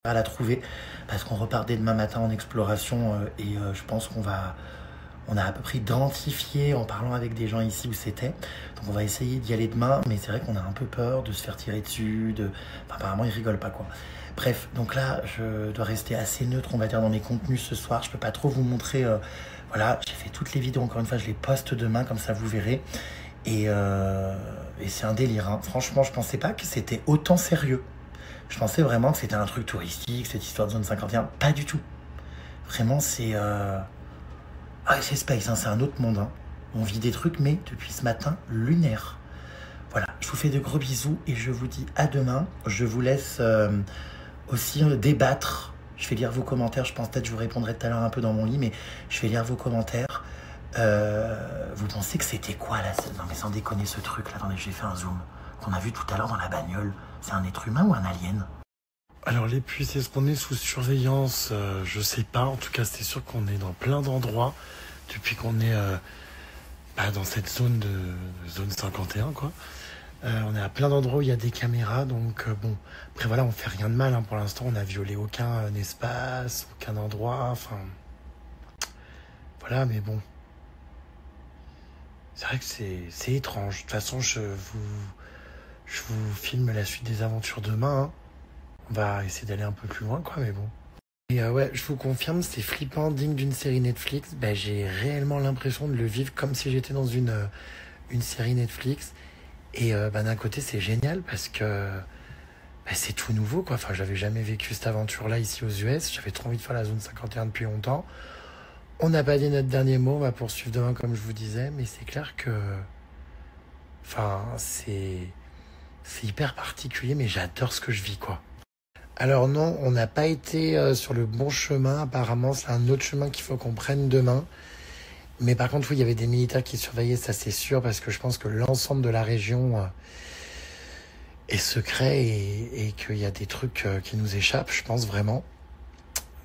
À la trouver parce qu'on repart dès demain matin en exploration et je pense on a à peu près identifié en parlant avec des gens ici où c'était. Donc on va essayer d'y aller demain, mais c'est vrai qu'on a un peu peur de se faire tirer dessus, enfin, apparemment ils rigolent pas quoi. Bref, donc là je dois rester assez neutre on va dire dans mes contenus ce soir. Je peux pas trop vous montrer, voilà, j'ai fait toutes les vidéos encore une fois, je les poste demain comme ça vous verrez. Et c'est un délire, hein. Franchement je pensais pas que c'était autant sérieux. Je pensais vraiment que c'était un truc touristique, cette histoire de zone 51. Pas du tout. Vraiment, c'est space, hein, c'est un autre monde. Hein. On vit des trucs, mais depuis ce matin, lunaire. Voilà, je vous fais de gros bisous et je vous dis à demain. Je vous laisse aussi débattre. Je vais lire vos commentaires. Je pense peut-être que je vous répondrai tout à l'heure un peu dans mon lit, mais je vais lire vos commentaires. Vous pensez que c'était quoi là? Non mais sans déconner ce truc là, attendez, j'ai fait un zoom. Qu'on a vu tout à l'heure dans la bagnole. C'est un être humain ou un alien? Alors les puces, est-ce qu'on est sous surveillance? Je sais pas, en tout cas c'est sûr qu'on est dans plein d'endroits depuis qu'on est dans cette zone 51 quoi. On est à plein d'endroits où il y a des caméras, donc bon, après voilà, on fait rien de mal hein, pour l'instant, on n'a violé aucun espace, aucun endroit, enfin voilà, mais bon. C'est vrai que c'est étrange. De toute façon, je vous filme la suite des aventures demain. Hein. On va essayer d'aller un peu plus loin, quoi, mais bon. Et ouais, je vous confirme, c'est flippant, digne d'une série Netflix. J'ai réellement l'impression de le vivre comme si j'étais dans une série Netflix. Et d'un côté, c'est génial parce que c'est tout nouveau, quoi. Enfin, j'avais jamais vécu cette aventure-là ici aux US. J'avais trop envie de faire la zone 51 depuis longtemps. On n'a pas dit notre dernier mot, on va poursuivre demain, comme je vous disais. Mais c'est clair que... Enfin, c'est hyper particulier, mais j'adore ce que je vis, quoi. Alors non, on n'a pas été sur le bon chemin. Apparemment, c'est un autre chemin qu'il faut qu'on prenne demain. Mais par contre, oui, il y avait des militaires qui surveillaient, ça c'est sûr, parce que je pense que l'ensemble de la région est secret et qu'il y a des trucs qui nous échappent, je pense vraiment.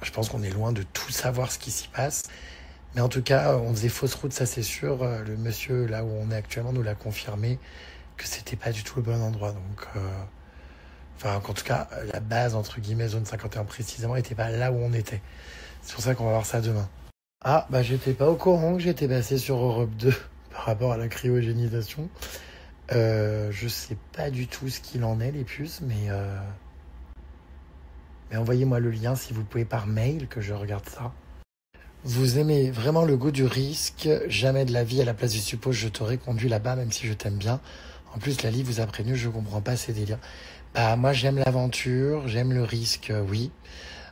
Je pense qu'on est loin de tout savoir ce qui s'y passe. Mais en tout cas, on faisait fausse route, ça c'est sûr. Le monsieur, là où on est actuellement, nous l'a confirmé que c'était pas du tout le bon endroit. Donc... Enfin, en tout cas, la base, entre guillemets, zone 51 précisément, n'était pas là où on était. C'est pour ça qu'on va voir ça demain. Ah, j'étais pas au courant que j'étais passé sur Europe 2 par rapport à la cryogénisation. Je sais pas du tout ce qu'il en est, les puces, mais envoyez-moi le lien si vous pouvez par mail, que je regarde ça. Vous aimez vraiment le goût du risque. Jamais de la vie à la place du suppose je t'aurais conduit là-bas, même si je t'aime bien. En plus, Lali vous a prévenu, je comprends pas ces délires. Moi, j'aime l'aventure, j'aime le risque, oui.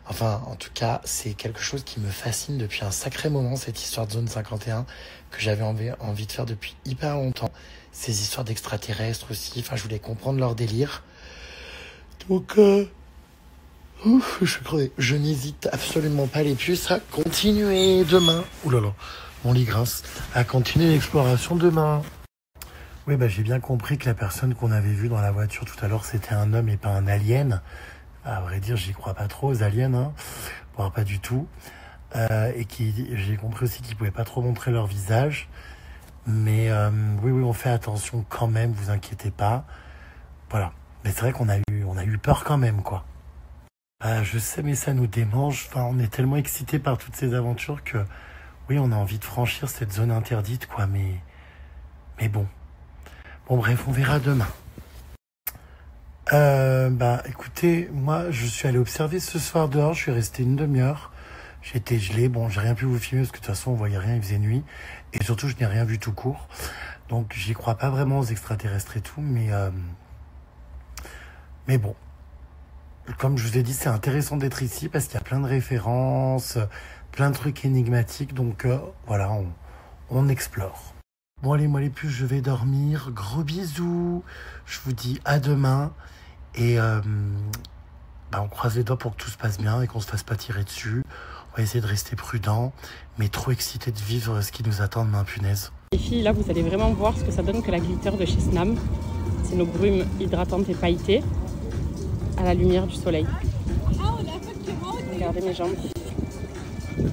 Enfin, en tout cas, c'est quelque chose qui me fascine depuis un sacré moment, cette histoire de zone 51, que j'avais envie de faire depuis hyper longtemps. Ces histoires d'extraterrestres aussi, enfin, je voulais comprendre leur délire. Donc, je suis crevé. Je n'hésite absolument pas, les puces, à continuer demain. Ouh là là, mon lit grince. À continuer l'exploration demain. Oui, j'ai bien compris que la personne qu'on avait vue dans la voiture tout à l'heure, c'était un homme et pas un alien. À vrai dire, j'y crois pas trop aux aliens, hein. Bon, pas du tout. Et j'ai compris aussi qu'ils pouvaient pas trop montrer leur visage. Mais oui, on fait attention quand même, vous inquiétez pas. Voilà. Mais c'est vrai qu'on a eu peur quand même, quoi. Je sais, mais ça nous démange. Enfin, on est tellement excités par toutes ces aventures que, oui, on a envie de franchir cette zone interdite, quoi. Mais bon. Bon, bref, on verra demain. Écoutez, moi, je suis allé observer ce soir dehors. Je suis resté une demi-heure. J'étais gelé. Bon, j'ai rien pu vous filmer parce que de toute façon, on voyait rien, il faisait nuit. Et surtout, je n'ai rien vu tout court. Donc, j'y crois pas vraiment aux extraterrestres et tout. Mais bon. Comme je vous ai dit, c'est intéressant d'être ici parce qu'il y a plein de références, plein de trucs énigmatiques. Donc, voilà, on explore. Bon, allez, moi les puces, je vais dormir. Gros bisous. Je vous dis à demain. Et on croise les doigts pour que tout se passe bien et qu'on se fasse pas tirer dessus. On va essayer de rester prudent, mais trop excité de vivre ce qui nous attend demain, punaise. Les filles, là, vous allez vraiment voir ce que ça donne que la glitter de chez Snam. C'est nos brumes hydratantes et pailletées à la lumière du soleil. Regardez mes jambes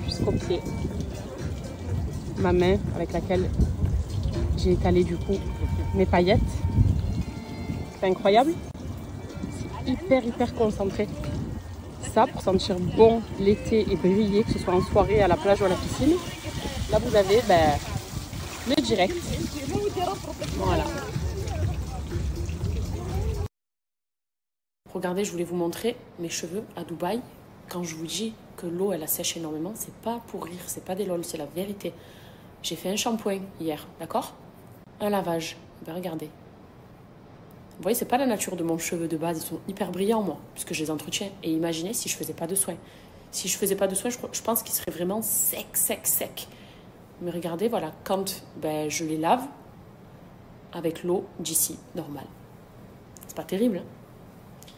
jusqu'aux pieds. Ma main avec laquelle j'ai étalé du coup mes paillettes. C'est incroyable. C'est hyper concentré. ça pour sentir bon l'été et briller, que ce soit en soirée, à la plage ou à la piscine. Là, vous avez le direct. Voilà. Regardez, je voulais vous montrer mes cheveux à Dubaï. Quand je vous dis que l'eau, elle assèche énormément, c'est pas pour rire, c'est pas des lol, c'est la vérité. J'ai fait un shampoing hier, d'accord? Un lavage. Ben regardez. Vous voyez, c'est pas la nature de mon cheveu de base. Ils sont hyper brillants, moi, puisque je les entretiens. Et imaginez si je faisais pas de soins. Si je faisais pas de soins, je pense qu'ils seraient vraiment secs. Mais regardez, voilà, quand je les lave avec l'eau d'ici, normale. C'est pas terrible, hein?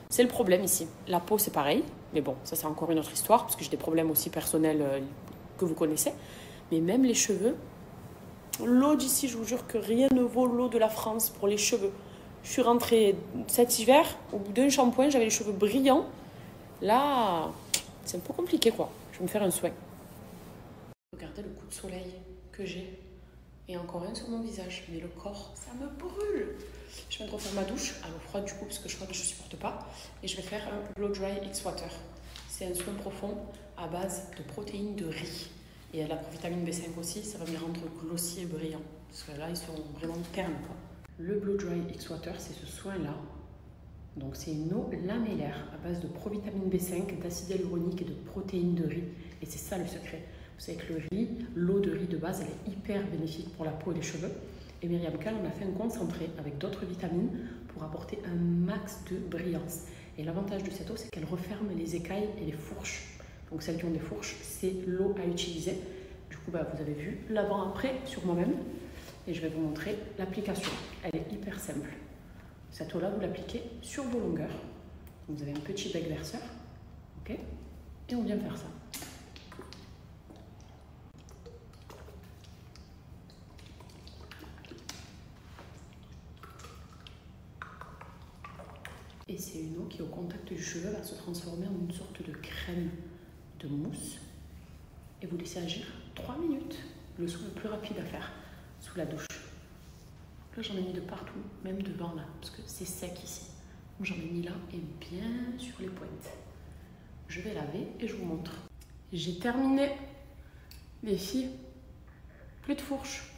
C'est le problème ici. La peau, c'est pareil. Mais bon, ça, c'est encore une autre histoire, parce que j'ai des problèmes aussi personnels que vous connaissez. Mais même les cheveux, l'eau d'ici, je vous jure que rien ne vaut l'eau de la France pour les cheveux. Je suis rentrée cet hiver, au bout d'un shampoing, j'avais les cheveux brillants. Là, c'est un peu compliqué, quoi. Je vais me faire un soin. Regardez le coup de soleil que j'ai. Et encore un sur mon visage. Mais le corps, ça me brûle. Je viens de refaire ma douche, à l'eau froide du coup, parce que je crois que je ne supporte pas. Et je vais faire un Blow Dry X Water. C'est un soin profond à base de protéines de riz. Et il y a de la vitamine B5 aussi, ça va me les rendre glossy et brillants. Parce que là, ils sont vraiment ternes, quoi. Le Blow Dry X Water, c'est ce soin-là. Donc c'est une eau lamellaire à base de provitamine B5, d'acide hyaluronique et de protéines de riz. Et c'est ça le secret. Vous savez que le riz, l'eau de riz de base, elle est hyper bénéfique pour la peau et les cheveux. Et Myriam Cal en a fait un concentré avec d'autres vitamines pour apporter un max de brillance. Et l'avantage de cette eau, c'est qu'elle referme les écailles et les fourches. Donc celles qui ont des fourches, c'est l'eau à utiliser. Du coup, vous avez vu l'avant-après sur moi-même. Et je vais vous montrer l'application. Elle est hyper simple. Cette eau-là, vous l'appliquez sur vos longueurs. Vous avez un petit bec verseur. Ok? Et on vient faire ça. Et c'est une eau qui, au contact du cheveu, va se transformer en une sorte de crème de mousse. Et vous laissez agir 3 minutes. Le soin le plus rapide à faire sous la douche. Là, j'en ai mis de partout, même devant là, parce que c'est sec ici. Donc j'en ai mis là et bien sur les pointes. Je vais laver et je vous montre. J'ai terminé, les filles. Plus de fourche.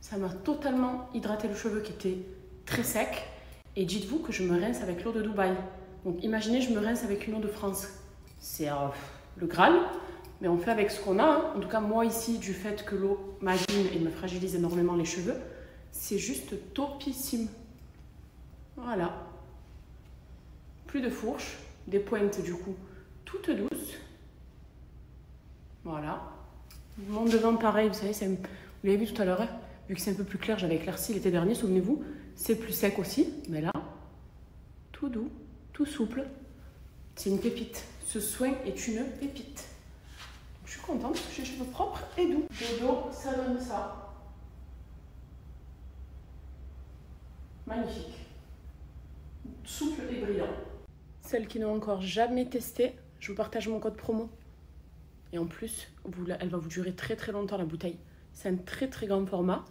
Ça m'a totalement hydraté le cheveu qui était très sec. Et dites-vous que je me rince avec l'eau de Dubaï. Donc imaginez, je me rince avec une eau de France. C'est le Graal, mais on fait avec ce qu'on a. Hein. En tout cas, moi ici, du fait que l'eau m'abîme et me fragilise énormément les cheveux, c'est juste topissime. Voilà. Plus de fourche, des pointes du coup toutes douces. Voilà. Mon devant pareil, vous savez, vous l'avez vu tout à l'heure, hein, vu que c'est un peu plus clair, j'avais éclairci l'été dernier, souvenez-vous. C'est plus sec aussi, mais là, tout doux, tout souple. C'est une pépite. Ce soin est une pépite. Je suis contente parce que j'ai les cheveux propres et doux. Le dos, ça donne ça. Magnifique. Souple et brillant. Celles qui n'ont encore jamais testé, je vous partage mon code promo. Et en plus, elle va vous durer très très longtemps la bouteille. C'est un très très grand format.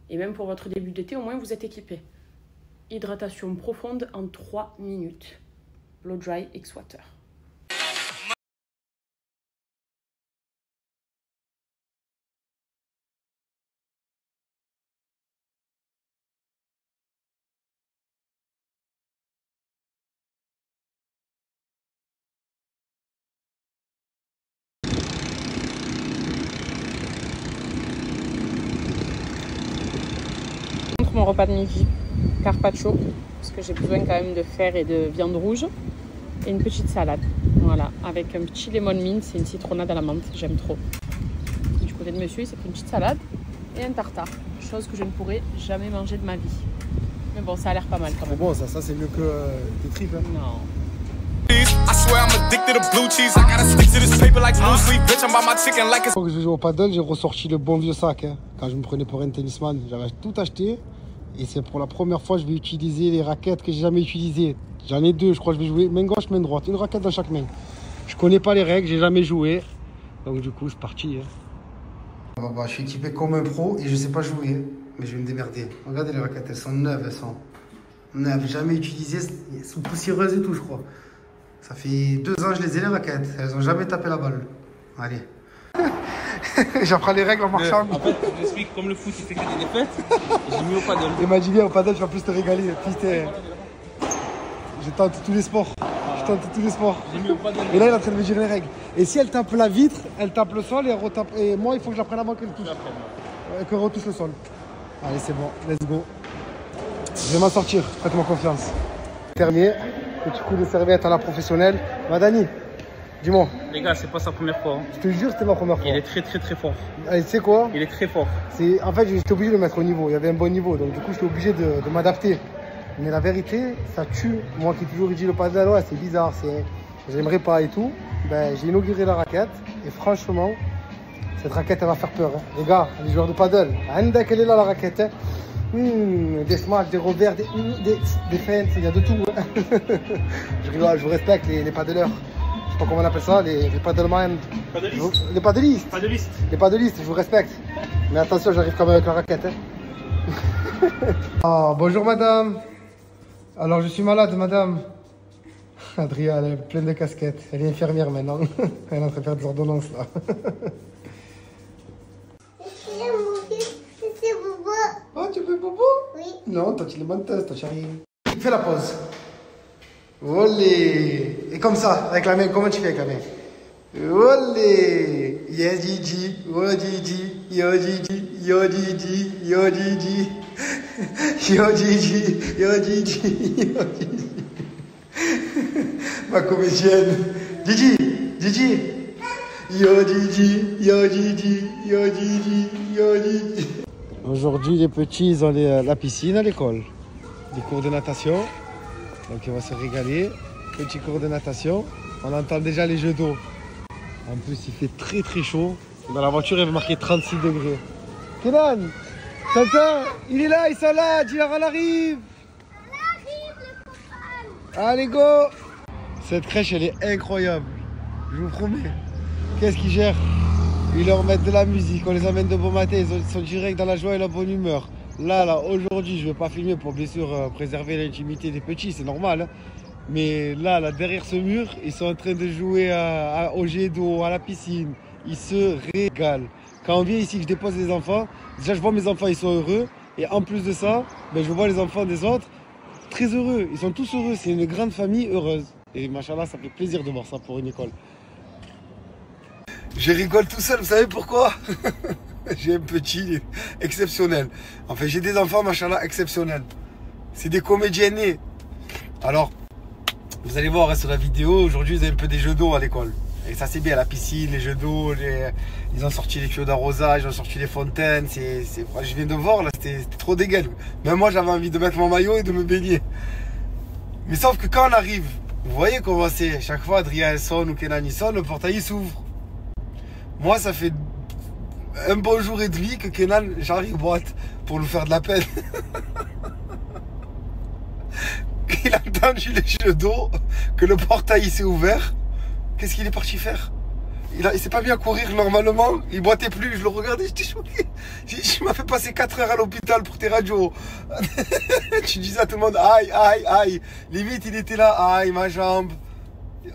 Et même pour votre début d'été, au moins vous êtes équipé. Hydratation profonde en 3 minutes. Blow Dry X Water. Mon repas de midi, carpaccio, parce que j'ai besoin quand même de fer et de viande rouge, et une petite salade, voilà, avec un petit lemon mint et une citronnade à la menthe, j'aime trop. Et du côté de monsieur, il s'est pris une petite salade et un tartare, chose que je ne pourrais jamais manger de ma vie. Mais bon, ça a l'air pas mal quand même. Bon, ça c'est mieux que des tripes. Hein. Non. Quand je joue au paddle, j'ai ressorti le bon vieux sac. Hein. Quand je me prenais pour un tennisman, j'avais tout acheté. Et c'est pour la première fois que je vais utiliser les raquettes que j'ai jamais utilisées. J'en ai 2, je crois que je vais jouer main gauche, main droite. Une raquette dans chaque main. Je connais pas les règles, j'ai jamais joué. Donc du coup, c'est parti. Hein. Je suis équipé comme un pro et je sais pas jouer. Mais je vais me démerder. Regardez les raquettes, elles sont neuves, jamais utilisées. Elles sont poussiéreuses et tout, je crois. Ça fait 2 ans que je les ai les raquettes. Elles ont jamais tapé la balle. Allez. J'apprends les règles en marchant. En fait, je t'explique, comme le foot il fait que des défaites, j'ai mis au paddle. Il m'a dit, viens au paddle, tu vas plus te régaler. Je tente tous les sports. Je tente tous les sports. J'ai mis au paddle. Et là, il est en train de me dire les règles. Et si elle tape la vitre, elle tape le sol et elle retape. Et moi, il faut que j'apprenne avant qu'elle touche. Qu'elle retouche le sol. Allez, c'est bon. Let's go. Je vais m'en sortir. Faites-moi confiance. Terminé. Petit coup de serviette à la professionnelle. Madani, dis-moi. Les gars, c'est pas sa première fois. Hein. Je te jure, c'était ma première fois. Il est très fort. Allez, tu sais quoi? Il est très fort. En fait, j'étais obligé de le mettre au niveau. Il y avait un bon niveau. Donc, du coup, j'étais obligé de m'adapter. Mais la vérité, ça tue. Moi qui ai toujours dit le paddle, ouais, c'est bizarre. J'aimerais pas et tout. Ben, j'ai inauguré la raquette. Et franchement, cette raquette, elle va faire peur. Hein. Les gars, les joueurs de paddle, elle est là, la raquette. Hein. Des smacks, des revers, des feintes, il y a de tout. Hein. Je rigole, je vous respecte, les paddleurs. Je sais pas comment on appelle ça, les paddlemen. Les paddelistes. Les paddelistes, je vous respecte. Mais attention, j'arrive quand même avec la raquette. Hein. Oh, bonjour madame. Alors je suis malade madame. Adria, elle est pleine de casquettes. Elle est infirmière maintenant. Elle est en train de faire des ordonnances là. Oh, tu fais bobo? Oui. Non, toi tu es menteuse, toi tu rien. Fais la pause. Olé. Et comme ça, avec la main, comment tu fais avec la main? Olé. Yeah, Gigi. Oh, Gigi. Yo, Gigi. Yo, Gigi. Yo, Gigi. Yo, Gigi. Yo, Gigi. Yo, Gigi. Ma comédienne. Gigi. Gigi. Yo, Gigi. Yo, Gigi. Yo, Gigi. Yo, Gigi. Aujourd'hui, les petits, ils ont la piscine à l'école. Des cours de natation. Donc, ils vont se régaler. Petit cours de natation. On entend déjà les jeux d'eau. En plus, il fait très chaud. Dans la voiture, il va marquer 36 degrés. Kenan, Tintin, il est là, ils sont là. Dis-leur, on arrive. Allez, go. Cette crèche, elle est incroyable. Je vous promets. Qu'est-ce qu'ils gèrent? Ils leur mettent de la musique, on les emmène de bon matin, ils sont direct dans la joie et la bonne humeur. Là, aujourd'hui, je ne vais pas filmer pour bien sûr préserver l'intimité des petits, c'est normal. Hein. Mais là, derrière ce mur, ils sont en train de jouer au jet d'eau, à la piscine. Ils se régalent. Quand on vient ici, que je dépose les enfants, déjà je vois mes enfants, ils sont heureux. Et en plus de ça, ben, je vois les enfants des autres très heureux. Ils sont tous heureux, c'est une grande famille heureuse. Et machallah, ça fait plaisir de voir ça pour une école. Je rigole tout seul, vous savez pourquoi? J'ai un petit exceptionnel. Enfin, j'ai des enfants, machallah, exceptionnels. C'est des comédiens nés. Alors, vous allez voir hein, sur la vidéo, aujourd'hui, ils ont un peu des jeux d'eau à l'école. Et ça, c'est bien, la piscine, les jeux d'eau, ils ont sorti les tuyaux d'arrosage, ils ont sorti les fontaines. Je viens de voir, là, c'était trop dégueu. Même moi, j'avais envie de mettre mon maillot et de me baigner. Mais sauf que quand on arrive, vous voyez comment c'est. Chaque fois, Adrien sonne ou Kenan sonne, le portail s'ouvre. Moi, ça fait un bon jour et demi que Kenan, j'arrive boîte pour nous faire de la peine. Il a entendu les jeux d'eau, que le portail s'est ouvert. Qu'est-ce qu'il est parti faire? Il s'est pas mis à courir normalement. Il boitait plus, je le regardais, j'étais choqué. Je m'as fait passer 4 heures à l'hôpital pour tes radios. Tu disais à tout le monde, aïe, aïe, aïe. Limite, il était là, aïe, ma jambe.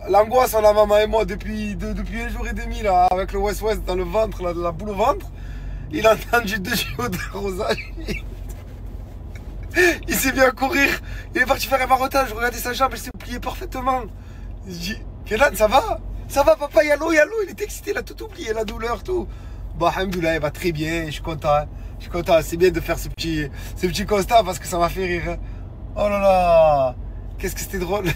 L'angoisse, on a maman et moi depuis un jour et demi là, avec le West-West dans le ventre, là, la boule au ventre. Il a entendu 2 tuyaux d'arrosage. Il s'est mis à courir. Il est parti faire un marotage. Je regardais sa jambe, elle s'est pliée parfaitement. Je dis, Kenan, ça va? Ça va papa, yallo, il est excité, il a tout oublié, la douleur, tout. Bah, alhamdoulilah, il va très bien, je suis content. Je suis content, c'est bien de faire ce petit constat parce que ça m'a fait rire. Oh là là, qu'est-ce que c'était drôle.